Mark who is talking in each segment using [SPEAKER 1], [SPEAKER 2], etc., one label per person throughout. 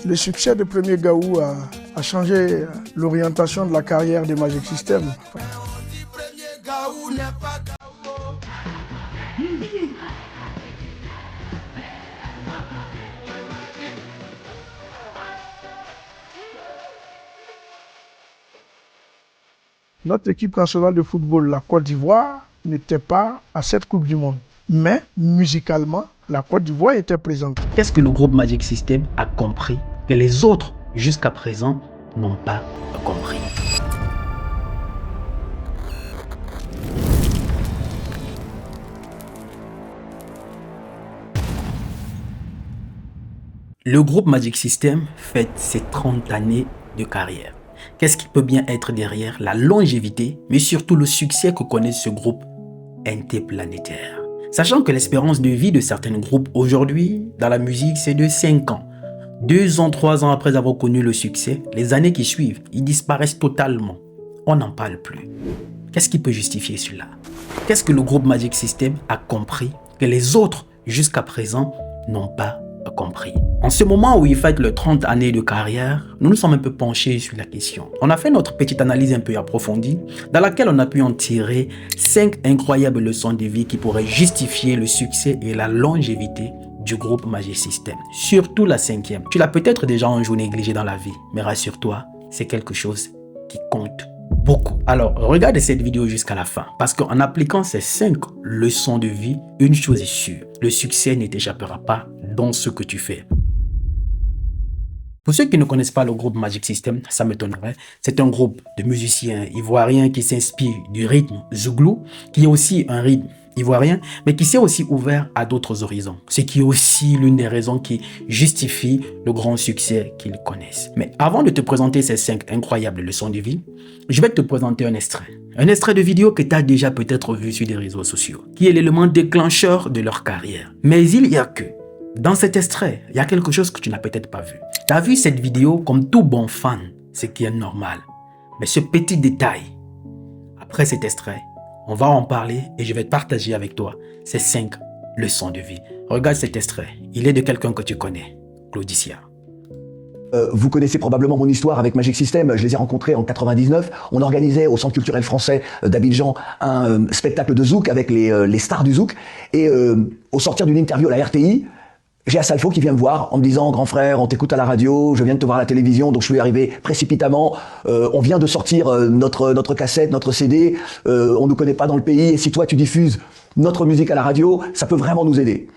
[SPEAKER 1] Le succès de Premier Gaou a changé l'orientation de la carrière de Magic System. Notre équipe nationale de football, la Côte d'Ivoire, n'était pas à cette Coupe du Monde. Mais musicalement, la Côte d'Ivoire était présente.
[SPEAKER 2] Qu'est-ce que le groupe Magic System a compris que les autres, jusqu'à présent, n'ont pas compris? Le groupe Magic System fête ses 30 années de carrière. Qu'est-ce qui peut bien être derrière la longévité, mais surtout le succès que connaît ce groupe interplanétaire? Sachant que l'espérance de vie de certains groupes aujourd'hui dans la musique, c'est de 5 ans. 2 ans, 3 ans après avoir connu le succès, les années qui suivent, ils disparaissent totalement. On n'en parle plus. Qu'est-ce qui peut justifier cela? Qu'est-ce que le groupe Magic System a compris que les autres, jusqu'à présent, n'ont pas compris? En ce moment où il fête le 30 années de carrière, nous nous sommes un peu penchés sur la question. On a fait notre petite analyse un peu approfondie, dans laquelle on a pu en tirer 5 incroyables leçons de vie qui pourraient justifier le succès et la longévité du groupe Magic System. Surtout la 5e. Tu l'as peut-être déjà un jour négligé dans la vie, mais rassure-toi, c'est quelque chose qui compte beaucoup. Alors, regarde cette vidéo jusqu'à la fin, parce qu'en appliquant ces 5 leçons de vie, une chose est sûre, le succès ne t'échappera pas dans ce que tu fais. Pour ceux qui ne connaissent pas le groupe Magic System, ça m'étonnerait. C'est un groupe de musiciens ivoiriens qui s'inspire du rythme zouglou, qui est aussi un rythme ivoirien, mais qui s'est aussi ouvert à d'autres horizons. Ce qui est aussi l'une des raisons qui justifie le grand succès qu'ils connaissent. Mais avant de te présenter ces 5 incroyables leçons de vie, je vais te présenter un extrait. Un extrait de vidéo que tu as déjà peut-être vu sur des réseaux sociaux, qui est l'élément déclencheur de leur carrière. Mais il y a que, dans cet extrait, il y a quelque chose que tu n'as peut-être pas vu. Tu as vu cette vidéo comme tout bon fan, ce qui est normal. Mais ce petit détail, après cet extrait, on va en parler et je vais partager avec toi ces 5 leçons de vie. Regarde cet extrait, il est de quelqu'un que tu connais, Claudicia.
[SPEAKER 3] Vous connaissez probablement mon histoire avec Magic System, je les ai rencontrés en 99. On organisait au Centre culturel français d'Abidjan un spectacle de zouk avec les stars du zouk. Et au sortir d'une interview à la RTI, j'ai Assalfo qui vient me voir en me disant « Grand frère, on t'écoute à la radio, je viens de te voir à la télévision, donc je suis arrivé précipitamment. On vient de sortir notre cassette, notre CD, on nous connaît pas dans le pays, et si toi tu diffuses notre musique à la radio, ça peut vraiment nous aider. »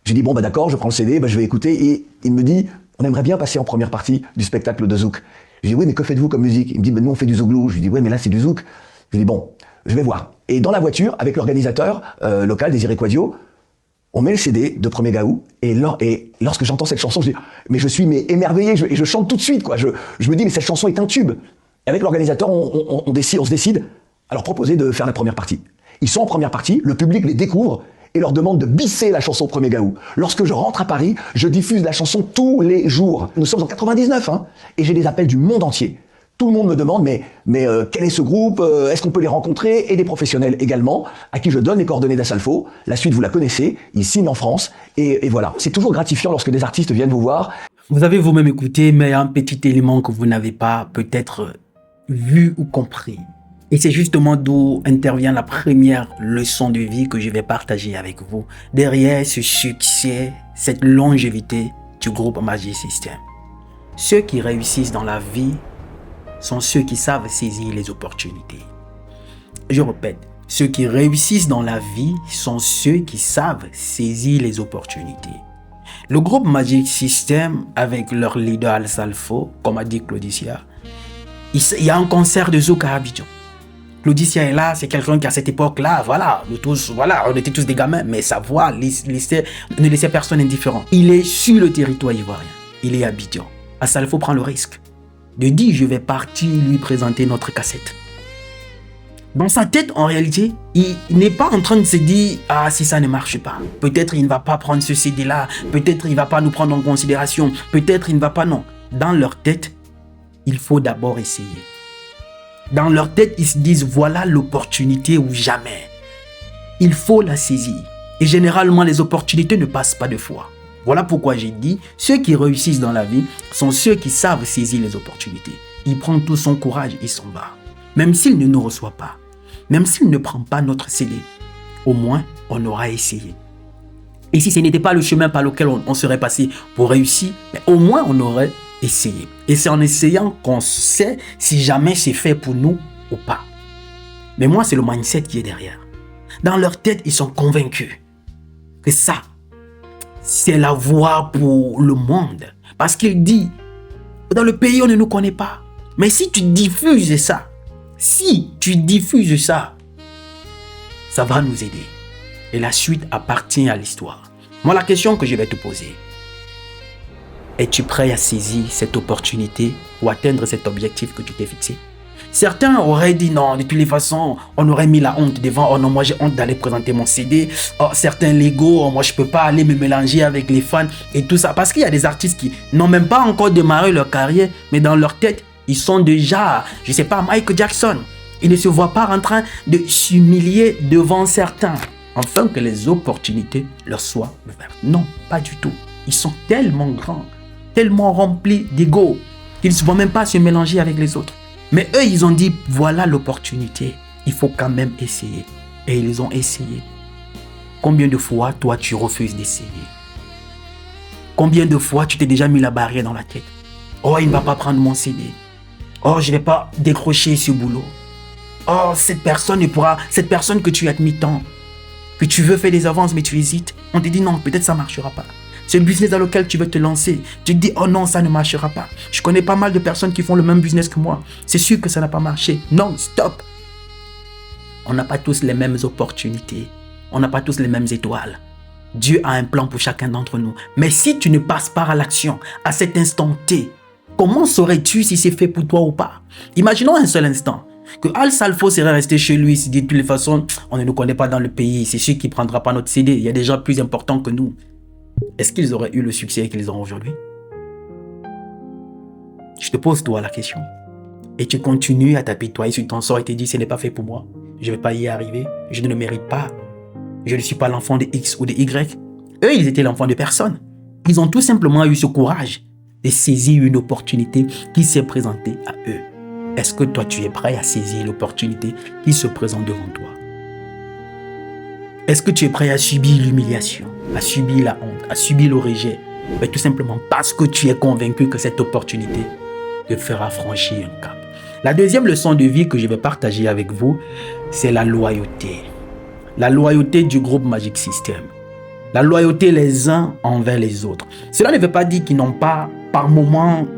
[SPEAKER 3] J'ai dit « Bon bah d'accord, je prends le CD, je vais écouter. » Et il me dit « On aimerait bien passer en première partie du spectacle de zouk. » Je dis « Oui, mais que faites-vous comme musique ?» Il me dit « Nous on fait du zouglou. » Je lui dis « Ouais, mais là c'est du zouk. » Je lui dis « Bon, je vais voir. » Et dans la voiture, avec l'organisateur local, Désiré Quadio, on met le CD de Premier Gaou, et lorsque j'entends cette chanson, je dis, mais je suis émerveillé, et je chante tout de suite, quoi. Je me dis, mais cette chanson est un tube. Et avec l'organisateur, on se décide à leur proposer de faire la première partie. Ils sont en première partie, le public les découvre, et leur demande de bisser la chanson Premier Gaou. Lorsque je rentre à Paris, je diffuse la chanson tous les jours. Nous sommes en 99, hein, et j'ai des appels du monde entier. Tout le monde me demande, mais quel est ce groupe? Est-ce qu'on peut les rencontrer? Et des professionnels également, à qui je donne les coordonnées d'Assalfo. La suite, vous la connaissez, ils signent en France, et voilà. C'est toujours gratifiant lorsque des artistes viennent vous voir.
[SPEAKER 2] Vous avez vous-même écouté, mais un petit élément que vous n'avez pas peut-être vu ou compris. Et c'est justement d'où intervient la première leçon de vie que je vais partager avec vous. Derrière ce succès, cette longévité du groupe Magic System. Ceux qui réussissent dans la vie sont ceux qui savent saisir les opportunités. Je répète, ceux qui réussissent dans la vie sont ceux qui savent saisir les opportunités. Le groupe Magic System, avec leur leader Assalfo, comme a dit Claudicia, il y a un concert de zouk à Abidjan. Claudicia est là, c'est quelqu'un qui à cette époque-là, voilà, on était tous des gamins, mais sa voix ne laissait personne indifférent. Il est sur le territoire ivoirien, il est à Abidjan. Assalfo prend le risque de dire je vais partir lui présenter notre cassette. Dans sa tête, en réalité, il n'est pas en train de se dire ah si ça ne marche pas, peut-être il ne va pas prendre ce CD là, peut-être il ne va pas nous prendre en considération, peut-être il ne va pas, non. Dans leur tête, il faut d'abord essayer. Dans leur tête, ils se disent voilà l'opportunité ou jamais. Il faut la saisir. Et généralement, les opportunités ne passent pas 2 fois. Voilà pourquoi j'ai dit, ceux qui réussissent dans la vie sont ceux qui savent saisir les opportunités. Il prend tout son courage, il s'en bat. Même s'il ne nous reçoit pas, même s'il ne prend pas notre CD, au moins on aura essayé. Et si ce n'était pas le chemin par lequel on serait passé pour réussir, mais au moins on aurait essayé. Et c'est en essayant qu'on sait si jamais c'est fait pour nous ou pas. Mais moi, c'est le mindset qui est derrière. Dans leur tête, ils sont convaincus que ça, c'est la voie pour le monde. Parce qu'il dit, dans le pays, on ne nous connaît pas. Mais si tu diffuses ça, ça va nous aider. Et la suite appartient à l'histoire. Moi, la question que je vais te poser, es-tu prêt à saisir cette opportunité pour atteindre cet objectif que tu t'es fixé? Certains auraient dit non, de toutes les façons, on aurait mis la honte devant. Oh non, moi j'ai honte d'aller présenter mon CD. Oh, certains Lego, moi je peux pas aller me mélanger avec les fans et tout ça. Parce qu'il y a des artistes qui n'ont même pas encore démarré leur carrière, mais dans leur tête, ils sont déjà, je sais pas, Michael Jackson. Ils ne se voient pas en train de s'humilier devant certains, afin que les opportunités leur soient ouvertes. Non, pas du tout. Ils sont tellement grands, tellement remplis d'ego, qu'ils ne se voient même pas se mélanger avec les autres. Mais eux, ils ont dit, voilà l'opportunité, il faut quand même essayer. Et ils ont essayé. Combien de fois, toi, tu refuses d'essayer? Combien de fois, tu t'es déjà mis la barrière dans la tête? Oh, il ne va pas prendre mon CD. Oh, je ne vais pas décrocher ce boulot. Oh, cette personne que tu admires tant, que tu veux faire des avances, mais tu hésites. On te dit non, peut-être ça ne marchera pas. Ce business dans lequel tu veux te lancer, tu te dis, oh non, ça ne marchera pas. Je connais pas mal de personnes qui font le même business que moi. C'est sûr que ça n'a pas marché. Non, stop. On n'a pas tous les mêmes opportunités. On n'a pas tous les mêmes étoiles. Dieu a un plan pour chacun d'entre nous. Mais si tu ne passes pas à l'action, à cet instant T, comment saurais-tu si c'est fait pour toi ou pas? Imaginons un seul instant que Al Salfo serait resté chez lui, il se dit de toutes les façons, on ne nous connaît pas dans le pays, c'est sûr qu'il ne prendra pas notre CD. Il y a des gens plus importants que nous. Est-ce qu'ils auraient eu le succès qu'ils ont aujourd'hui? Je te pose toi la question. Et tu continues à t'apitoyer sur ton sort et te dis, ce n'est pas fait pour moi. Je ne vais pas y arriver. Je ne le mérite pas. Je ne suis pas l'enfant de X ou de Y. Eux, ils étaient l'enfant de personne. Ils ont tout simplement eu ce courage de saisir une opportunité qui s'est présentée à eux. Est-ce que toi, tu es prêt à saisir l'opportunité qui se présente devant toi? Est-ce que tu es prêt à subir l'humiliation, à subir la honte, à subir le rejet? Mais tout simplement parce que tu es convaincu que cette opportunité te fera franchir un cap. La deuxième leçon de vie que je vais partager avec vous, c'est la loyauté. La loyauté du groupe Magic System. La loyauté les uns envers les autres. Cela ne veut pas dire qu'ils n'ont pas, par moments,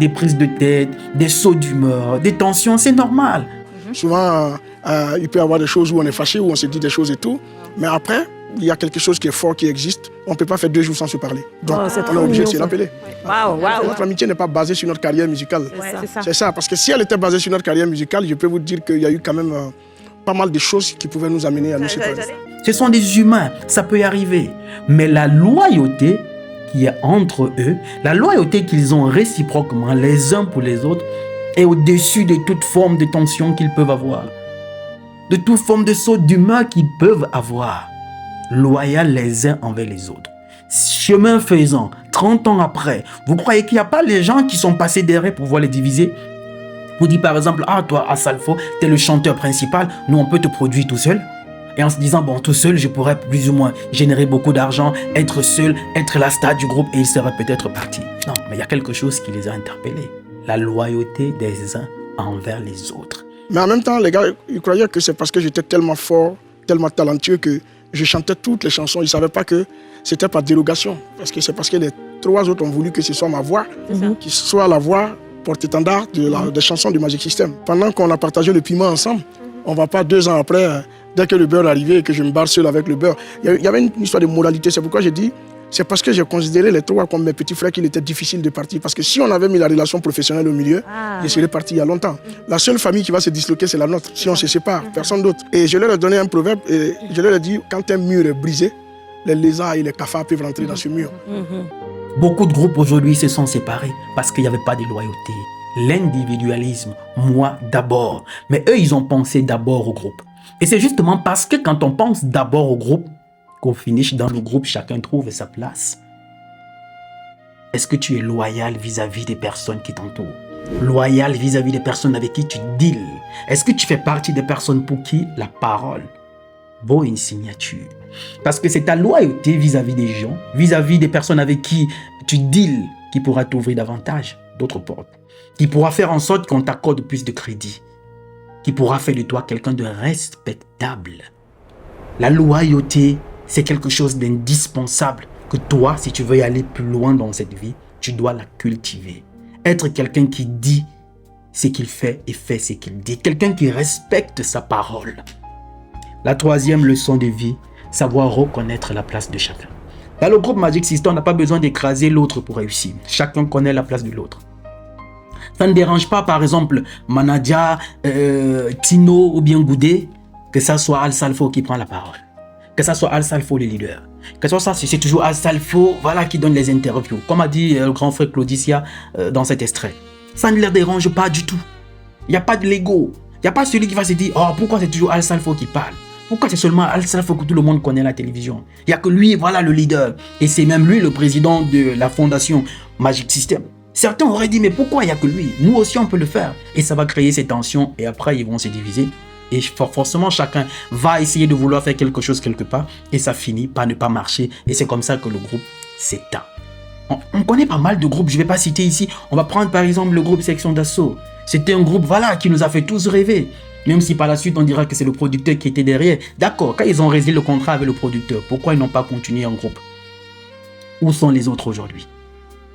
[SPEAKER 2] des prises de tête, des sauts d'humeur, des tensions, c'est normal.
[SPEAKER 1] Souvent, il peut y avoir des choses où on est fâché, où on se dit des choses et tout. Mais après, il y a quelque chose qui est fort, qui existe. On ne peut pas faire 2 jours sans se parler. Donc, on est obligé de se rappeler. Notre amitié n'est pas basée sur notre carrière musicale. C'est ça. Parce que si elle était basée sur notre carrière musicale, je peux vous dire qu'il y a eu quand même pas mal de choses qui pouvaient nous amener à nous séparer.
[SPEAKER 2] Ce sont des humains, ça peut y arriver. Mais la loyauté qui est entre eux, la loyauté qu'ils ont réciproquement les uns pour les autres, est au-dessus de toute forme de tension qu'ils peuvent avoir, de toute forme de saut d'humeur qu'ils peuvent avoir. Loyal les uns envers les autres. Chemin faisant, 30 ans après, vous croyez qu'il n'y a pas les gens qui sont passés derrière pour pouvoir les diviser? Vous dites par exemple, toi, Asalfo, tu es le chanteur principal, nous on peut te produire tout seul. Et en se disant, bon, tout seul, je pourrais plus ou moins générer beaucoup d'argent, être seul, être la star du groupe et ils seraient peut-être partis. Non, mais il y a quelque chose qui les a interpellés. La loyauté des uns envers les autres.
[SPEAKER 1] Mais en même temps, les gars, ils croyaient que c'est parce que j'étais tellement fort, tellement talentueux que je chantais toutes les chansons. Ils ne savaient pas que c'était par dérogation. C'est parce que les 3 autres ont voulu que ce soit ma voix, qui soit la voix porte-étendard des chansons du Magic System. Pendant qu'on a partagé le piment ensemble, on ne va pas 2 ans après, dès que le beurre est arrivé et que je me barre seul avec le beurre. Il y avait une histoire de moralité. C'est pourquoi j'ai dit, c'est parce que j'ai considéré les 3 comme mes petits frères qu'il était difficile de partir. Parce que si on avait mis la relation professionnelle au milieu, je serais parti il y a longtemps. La seule famille qui va se disloquer, c'est la nôtre. Si on se sépare, personne d'autre. Et je leur ai donné un proverbe et je leur ai dit, quand un mur est brisé, les lézards et les cafards peuvent rentrer dans ce mur.
[SPEAKER 2] Beaucoup de groupes aujourd'hui se sont séparés parce qu'il n'y avait pas de loyauté. L'individualisme, moi d'abord. Mais eux, ils ont pensé d'abord au groupe. Et c'est justement parce que quand on pense d'abord au groupe, qu'au finish, dans le groupe, chacun trouve sa place. Est-ce que tu es loyal vis-à-vis des personnes qui t'entourent? Loyal vis-à-vis des personnes avec qui tu deals? Est-ce que tu fais partie des personnes pour qui la parole vaut une signature? Parce que c'est ta loyauté vis-à-vis des gens, vis-à-vis des personnes avec qui tu deals, qui pourra t'ouvrir davantage d'autres portes, qui pourra faire en sorte qu'on t'accorde plus de crédit, qui pourra faire de toi quelqu'un de respectable. La loyauté, c'est quelque chose d'indispensable que toi, si tu veux y aller plus loin dans cette vie, tu dois la cultiver. Être quelqu'un qui dit ce qu'il fait et fait ce qu'il dit. Quelqu'un qui respecte sa parole. La troisième leçon de vie, savoir reconnaître la place de chacun. Dans le groupe Magic System, on n'a pas besoin d'écraser l'autre pour réussir. Chacun connaît la place de l'autre. Ça ne dérange pas, par exemple, Manadia, Tino ou bien Goudé, que ça soit Al Salfo qui prend la parole. Que ça soit Al Salfo le leader. Que ça soit c'est toujours Al Salfo qui donne les interviews. Comme a dit le grand frère Claudicia dans cet extrait. Ça ne leur dérange pas du tout. Il n'y a pas de l'ego. Il n'y a pas celui qui va se dire, oh, pourquoi c'est toujours Al Salfo qui parle? Pourquoi c'est seulement Al Salfo que tout le monde connaît à la télévision? Il n'y a que lui, le leader. Et c'est même lui le président de la fondation Magic System. Certains auraient dit, mais pourquoi il n'y a que lui? Nous aussi, on peut le faire. Et ça va créer ces tensions. Et après, ils vont se diviser. Et forcément, chacun va essayer de vouloir faire quelque chose quelque part. Et ça finit par ne pas marcher. Et c'est comme ça que le groupe s'éteint. On connaît pas mal de groupes. Je ne vais pas citer ici. On va prendre par exemple le groupe Section d'Assaut. C'était un groupe qui nous a fait tous rêver. Même si par la suite, on dira que c'est le producteur qui était derrière. D'accord, quand ils ont résilié le contrat avec le producteur, pourquoi ils n'ont pas continué en groupe? Où sont les autres aujourd'hui?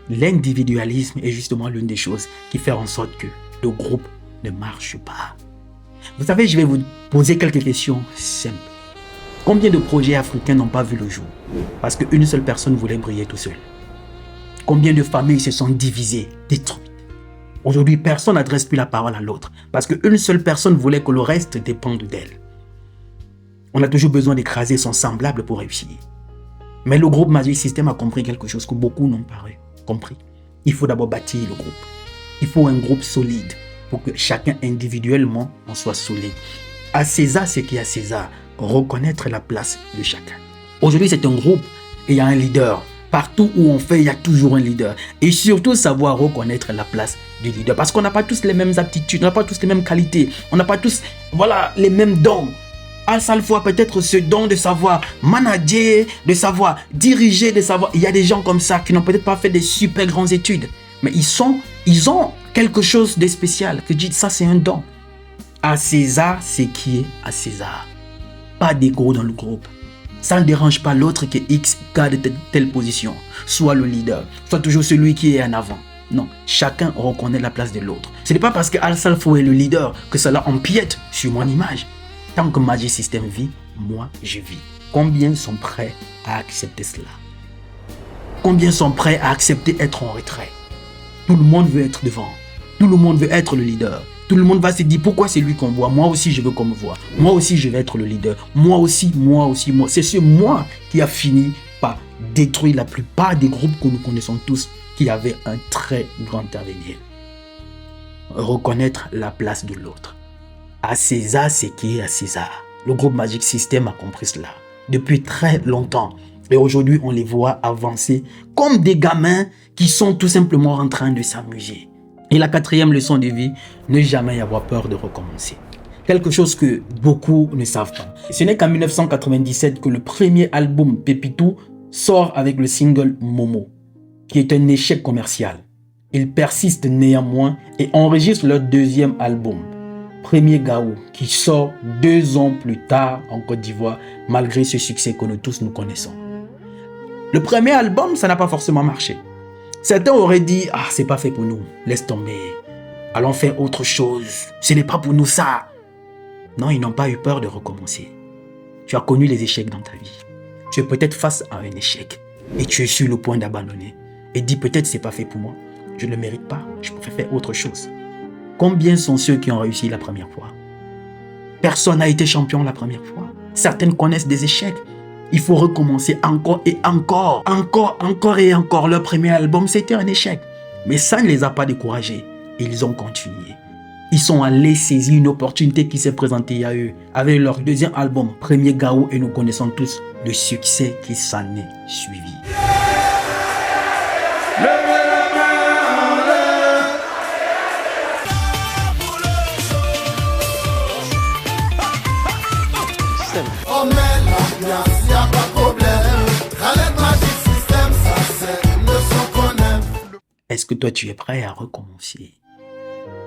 [SPEAKER 2] L'individualisme est justement l'une des choses qui fait en sorte que le groupe ne marche pas. Vous savez, je vais vous poser quelques questions simples. Combien de projets africains n'ont pas vu le jour parce qu'une seule personne voulait briller tout seul? Combien de familles se sont divisées, détruites? Aujourd'hui, personne n'adresse plus la parole à l'autre parce qu'une seule personne voulait que le reste dépende d'elle. On a toujours besoin d'écraser son semblable pour réussir. Mais le groupe Magic System a compris quelque chose que beaucoup n'ont pas compris. Il faut d'abord bâtir le groupe. Il faut un groupe solide pour que chacun individuellement en soit solide. À César ce qui est à César. Reconnaître la place de chacun. Aujourd'hui, c'est un groupe et il y a un leader. Partout où on fait, il y a toujours un leader. Et surtout, savoir reconnaître la place du leader. Parce qu'on n'a pas tous les mêmes aptitudes, on n'a pas tous les mêmes qualités, on n'a pas tous les mêmes dons. Al Salfo a peut-être ce don de savoir manager, de savoir diriger, de savoir... Il y a des gens comme ça qui n'ont peut-être pas fait des super grandes études. Mais ils ont quelque chose de spécial. Que dit ça, c'est un don. À César, c'est qui est à César. Pas d'ego dans le groupe. Ça ne dérange pas l'autre que X garde telle position. Soit le leader, soit toujours celui qui est en avant. Non, chacun reconnaît la place de l'autre. Ce n'est pas parce que Al Salfo est le leader que cela empiète sur mon image. Tant que Magic System vit, moi je vis. Combien sont prêts à accepter cela? Combien sont prêts à accepter être en retrait? Tout le monde veut être devant. Tout le monde veut être le leader. Tout le monde va se dire pourquoi c'est lui qu'on voit. Moi aussi je veux qu'on me voit. Moi aussi je vais être le leader. Moi aussi. C'est ce moi qui a fini par détruire la plupart des groupes que nous connaissons tous qui avaient un très grand avenir. Reconnaître la place de l'autre. À César, c'est qui est à César. Le groupe Magic System a compris cela depuis très longtemps. Et aujourd'hui, on les voit avancer comme des gamins qui sont tout simplement en train de s'amuser. Et la quatrième leçon de vie, ne jamais avoir peur de recommencer. Quelque chose que beaucoup ne savent pas. Ce n'est qu'en 1997 que le premier album Pépitou sort avec le single Momo, qui est un échec commercial. Ils persistent néanmoins et enregistrent leur deuxième album, Premier Gaou, qui sort 2 ans plus tard en Côte d'Ivoire, malgré ce succès que nous tous nous connaissons. Le premier album, ça n'a pas forcément marché. Certains auraient dit, c'est pas fait pour nous, laisse tomber, allons faire autre chose, ce n'est pas pour nous ça. Non, ils n'ont pas eu peur de recommencer. Tu as connu les échecs dans ta vie. Tu es peut-être face à un échec et tu es sur le point d'abandonner et dis peut-être c'est pas fait pour moi, je ne le mérite pas, je pourrais faire autre chose. Combien sont ceux qui ont réussi la première fois? Personne n'a été champion la première fois. Certaines connaissent des échecs. Il faut recommencer encore et encore. Encore et encore. Leur premier album, c'était un échec. Mais ça ne les a pas découragés. Ils ont continué. Ils sont allés saisir une opportunité qui s'est présentée à eux. Avec leur deuxième album, Premier Gaou, et nous connaissons tous le succès qui s'en est suivi.
[SPEAKER 4] On met l'ambiance, y'a pas de problème. Khaled Magic System, ça c'est le son qu'on aime.
[SPEAKER 2] Est-ce que toi tu es prêt à recommencer?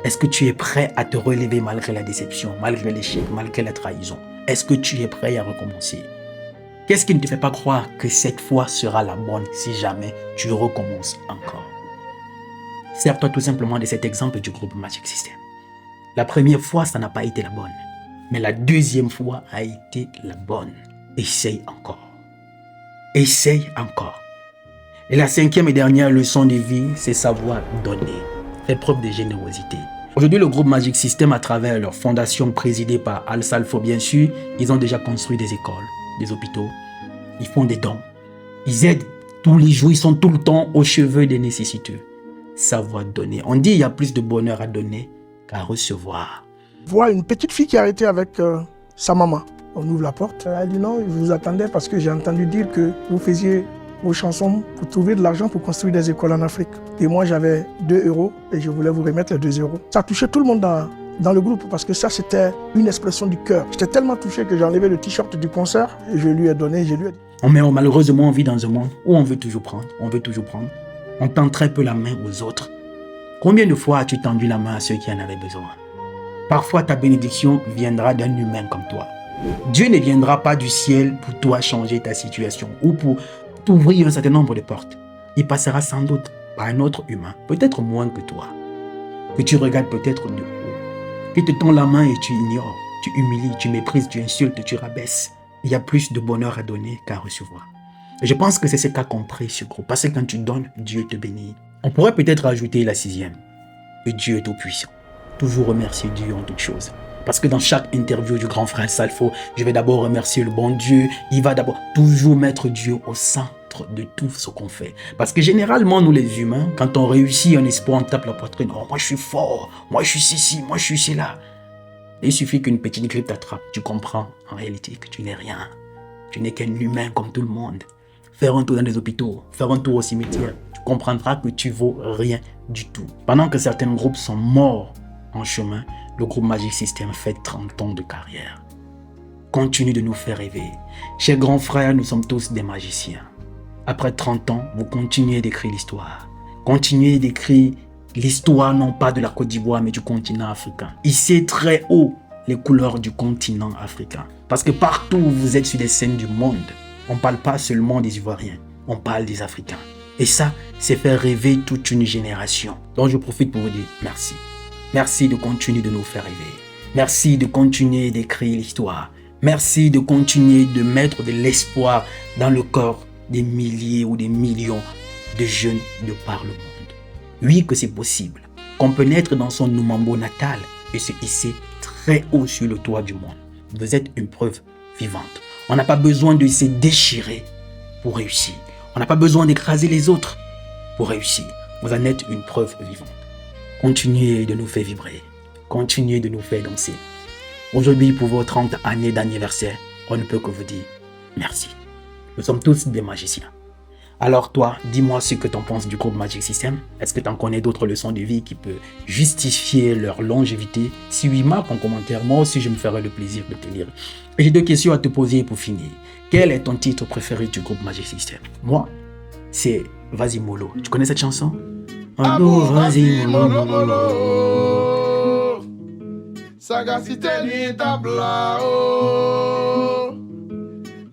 [SPEAKER 2] Est-ce que tu es prêt à te relever malgré la déception, malgré l'échec, malgré la trahison? Est-ce que tu es prêt à recommencer? Qu'est-ce qui ne te fait pas croire que cette fois sera la bonne si jamais tu recommences encore? Sers-toi tout simplement de cet exemple du groupe Magic System. La première fois, ça n'a pas été la bonne. Mais la deuxième fois a été la bonne. Essaye encore. Essaye encore. Et la cinquième et dernière leçon de vie, c'est savoir donner. Faire preuve de générosité. Aujourd'hui, le groupe Magic System, à travers leur fondation présidée par Al Salfo, bien sûr, ils ont déjà construit des écoles, des hôpitaux. Ils font des dons. Ils aident tous les jours, ils sont tout le temps au chevet des nécessiteux. Savoir donner. On dit qu'il y a plus de bonheur à donner qu'à recevoir.
[SPEAKER 1] Voir une petite fille qui a été avec sa maman. On ouvre la porte. Elle dit non, je vous attendais parce que j'ai entendu dire que vous faisiez vos chansons pour trouver de l'argent pour construire des écoles en Afrique. Et moi, j'avais 2 € et je voulais vous remettre les 2 €. Ça a touché tout le monde dans le groupe parce que ça, c'était une expression du cœur. J'étais tellement touché que j'ai enlevé le t-shirt du concert et je lui ai donné, je lui ai dit.
[SPEAKER 2] Mais malheureusement, on vit dans un monde où on veut toujours prendre, On tend très peu la main aux autres. Combien de fois as-tu tendu la main à ceux qui en avaient besoin? Parfois, ta bénédiction viendra d'un humain comme toi. Dieu ne viendra pas du ciel pour toi changer ta situation ou pour t'ouvrir un certain nombre de portes. Il passera sans doute par un autre humain, peut-être moins que toi, que tu regardes peut-être de haut, qui te tend la main et tu ignores, tu humilies, tu méprises, tu insultes, tu rabaisses. Il y a plus de bonheur à donner qu'à recevoir. Et je pense que c'est ce qu'a compris ce groupe, parce que quand tu donnes, Dieu te bénit. On pourrait peut-être ajouter la 6e, que Dieu est tout-puissant. Toujours remercier Dieu en toutes choses. Parce que dans chaque interview du grand frère Salfo, je vais d'abord remercier le bon Dieu. Il va d'abord toujours mettre Dieu au centre de tout ce qu'on fait. Parce que généralement, nous les humains, quand on réussit un espoir, on tape la poitrine. Oh, moi je suis fort, moi je suis ceci, moi je suis cela. Et il suffit qu'une petite grippe t'attrape. Tu comprends en réalité que tu n'es rien. Tu n'es qu'un humain comme tout le monde. Faire un tour dans les hôpitaux, faire un tour au cimetière, tu comprendras que tu vaux rien du tout. Pendant que certains groupes sont morts en chemin, le groupe Magic System fait 30 ans de carrière. Continue de nous faire rêver. Chers grands frères, nous sommes tous des magiciens. Après 30 ans, vous continuez d'écrire l'histoire. Continuez d'écrire l'histoire non pas de la Côte d'Ivoire, mais du continent africain. Hissez très haut les couleurs du continent africain. Parce que partout où vous êtes sur les scènes du monde, on ne parle pas seulement des Ivoiriens, on parle des Africains. Et ça, c'est faire rêver toute une génération. Donc je profite pour vous dire merci. Merci de continuer de nous faire rêver. Merci de continuer d'écrire l'histoire. Merci de continuer de mettre de l'espoir dans le corps des milliers ou des millions de jeunes de par le monde. Oui, que c'est possible. Qu'on peut naître dans son Numambo natal et se hisser très haut sur le toit du monde. Vous êtes une preuve vivante. On n'a pas besoin de se déchirer pour réussir. On n'a pas besoin d'écraser les autres pour réussir. Vous en êtes une preuve vivante. Continuez de nous faire vibrer. Continuez de nous faire danser. Aujourd'hui, pour vos 30 années d'anniversaire, on ne peut que vous dire merci. Nous sommes tous des magiciens. Alors toi, dis-moi ce que tu en penses du groupe Magic System. Est-ce que tu en connais d'autres leçons de vie qui peuvent justifier leur longévité? Si oui, marque en commentaire. Moi aussi, je me ferai le plaisir de te lire. Et j'ai 2 questions à te poser pour finir. Quel est ton titre préféré du groupe Magic System? Moi, c'est Vas-y Molo. Tu connais cette chanson?
[SPEAKER 4] Abou, vas-y, molo, molo. Sagacité ni tablao.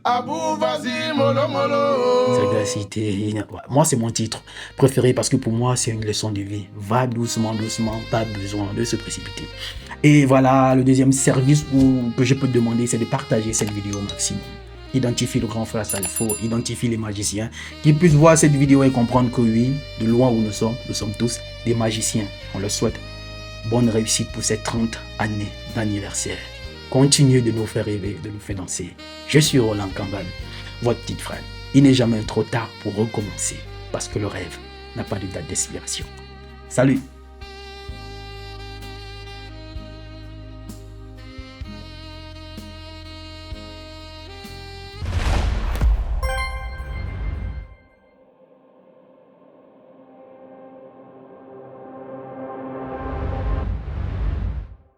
[SPEAKER 4] Abou, vas-y, molo, molo.
[SPEAKER 2] Sagacité. Moi, c'est mon titre préféré parce que pour moi, c'est une leçon de vie. Va doucement, doucement, pas besoin de se précipiter. Et voilà, le deuxième service que je peux te demander, c'est de partager cette vidéo au maximum. Identifie le grand frère Salfo, identifie les magiciens, qui puissent voir cette vidéo et comprendre que oui, de loin où nous sommes tous des magiciens. On leur souhaite bonne réussite pour ces 30 années d'anniversaire. Continuez de nous faire rêver, de nous faire danser. Je suis Roland Kambal, votre petit frère. Il n'est jamais trop tard pour recommencer, parce que le rêve n'a pas de date d'expiration. Salut!